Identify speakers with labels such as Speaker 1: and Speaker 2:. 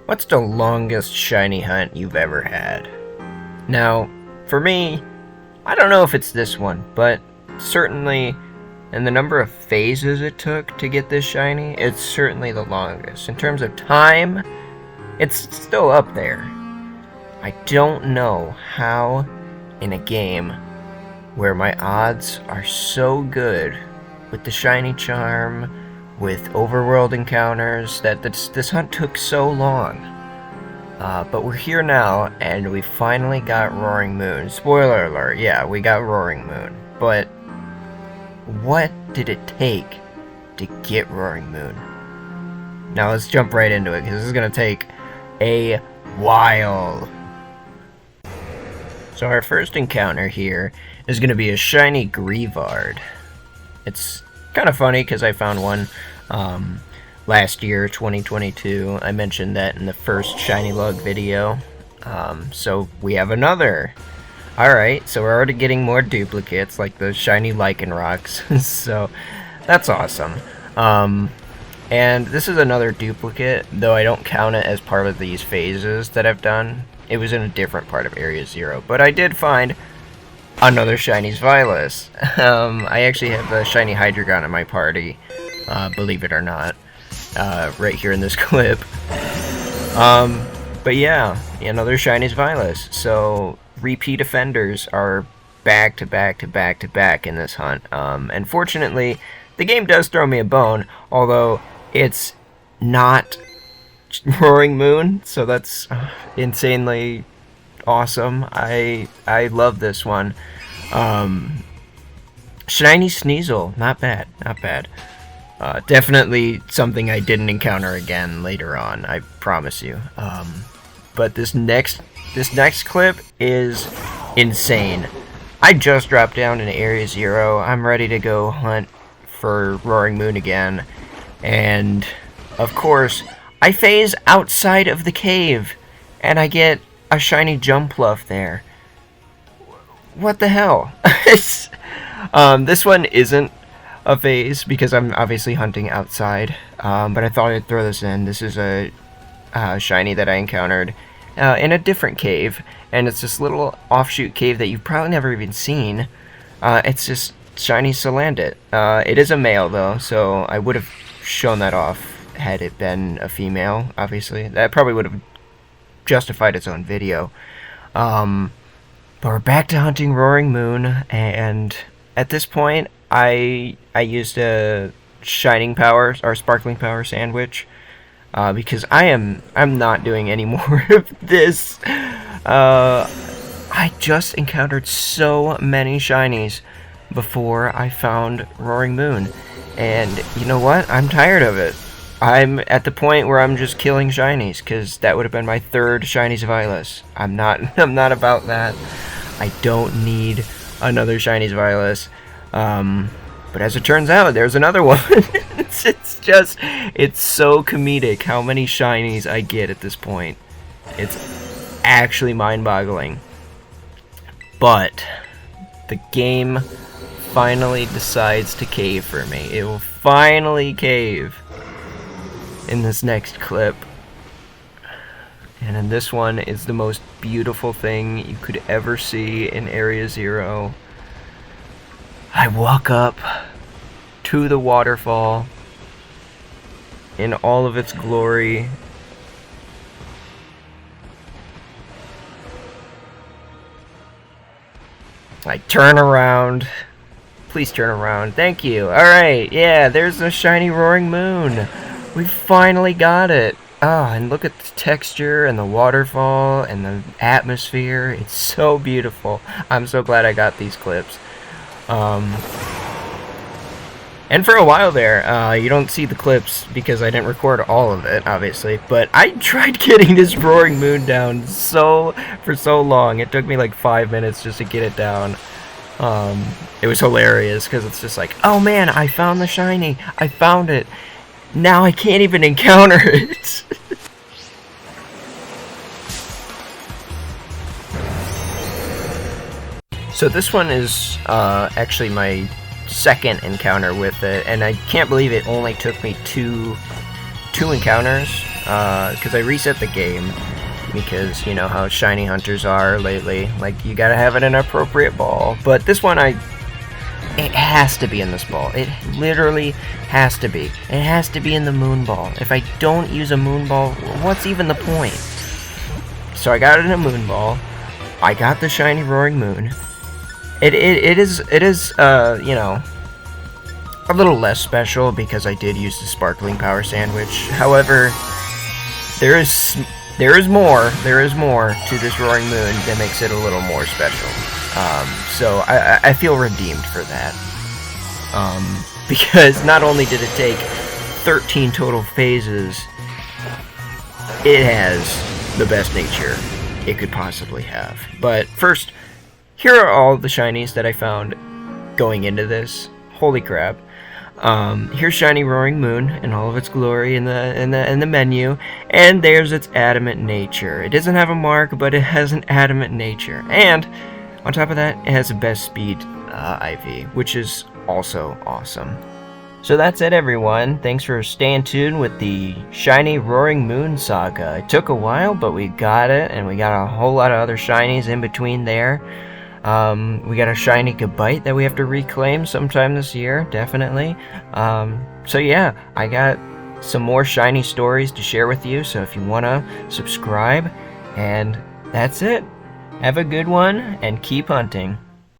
Speaker 1: What's the longest shiny hunt you've ever had? Now, for me, I don't know if it's this one, but certainly in the number of phases it took to get this shiny, it's certainly the longest. In terms of time, it's still up there. I don't know how in a game where my odds are so good with the shiny charm, with overworld encounters, that this hunt took so long. But we're here now, and we finally got Roaring Moon. Spoiler alert, yeah, we got Roaring Moon. But what did it take to get Roaring Moon? Now let's jump right into it, because this is going to take a while. So our first encounter here is going to be a shiny Greavard. It's kind of funny because I found one last year, 2022. I mentioned that in the first shiny lug video. So we have another. Alright, so we're already getting more duplicates, like the shiny Lycanrocs. So that's awesome. And this is another duplicate, though I don't count it as part of these phases that I've done. It was in a different part of Area 0. But I did find another shiny Violet. I actually have a shiny Hydreigon in my party, believe it or not, right here in this clip. But yeah, another shiny Violet. So repeat offenders are back to back to back to back in this hunt. And fortunately, the game does throw me a bone, although it's not Roaring Moon, so that's insanely awesome. I love this one. Shiny Sneasel, not bad, not bad. Definitely something I didn't encounter again later on, I promise you. But this next clip is insane. I just dropped down in Area 0. I'm ready to go hunt for Roaring Moon again. And, of course, I phase outside of the cave, and I get a shiny Jumpluff there. What the hell? This one isn't a phase because I'm obviously hunting outside, but I thought I'd throw this in. This is a shiny that I encountered in a different cave, and it's this little offshoot cave that you've probably never even seen. It's just shiny Salandit. It is a male though, so I would have shown that off had it been a female, obviously. That probably would have justified its own video. But we're back to hunting Roaring Moon, and at this point, I used a Shining Power, or Sparkling Power sandwich, because I'm not doing any more of this. I just encountered so many shinies before I found Roaring Moon, and you know what? I'm tired of it. I'm at the point where I'm just killing shinies, because that would have been my third shinies Violet. I'm not about that. I don't need another shinies Violet. But as it turns out, there's another one. it's so comedic how many shinies I get at this point. It's actually mind-boggling. But the game finally decides to cave for me. It will finally cave in this next clip. And in this one is the most beautiful thing you could ever see in Area 0. I walk up to the waterfall in all of its glory. I turn around. Please turn around. Thank you. Alright, yeah, there's the shiny Roaring Moon. We finally got it. Ah, and look at the texture and the waterfall and the atmosphere. It's so beautiful. I'm so glad I got these clips. And for a while there, you don't see the clips because I didn't record all of it, obviously. But I tried getting this Roaring Moon down for so long. It took me like 5 minutes just to get it down. It was hilarious because it's just like, oh man, I found the shiny. I found it. Now I can't even encounter it. So this one is actually my second encounter with it, and I can't believe it only took me two encounters. because I reset the game, because you know how shiny hunters are lately. Like, you gotta have it in an appropriate ball. But this one, it has to be in this ball. It literally has to be. It has to be in the moon ball. If I don't use a moon ball, what's even the point? So I got it in a moon ball. I got the shiny roaring moon. It is you know, a little less special because I did use the sparkling power sandwich. However, there is more to this roaring moon that makes it a little more special. So I feel redeemed for that. Because not only did it take 13 total phases, it has the best nature it could possibly have. But first, here are all the shinies that I found going into this. Holy crap. Here's Shiny Roaring Moon in all of its glory in the menu, and there's its adamant nature. It doesn't have a mark, but it has an adamant nature, and on top of that, it has the best speed IV, which is also awesome. So that's it, everyone. Thanks for staying tuned with the Shiny Roaring Moon saga. It took a while, but we got it, and we got a whole lot of other shinies in between there. We got a shiny Gabite that we have to reclaim sometime this year, definitely. So yeah, I got some more shiny stories to share with you, so if you want to subscribe, and that's it. Have a good one, and keep hunting.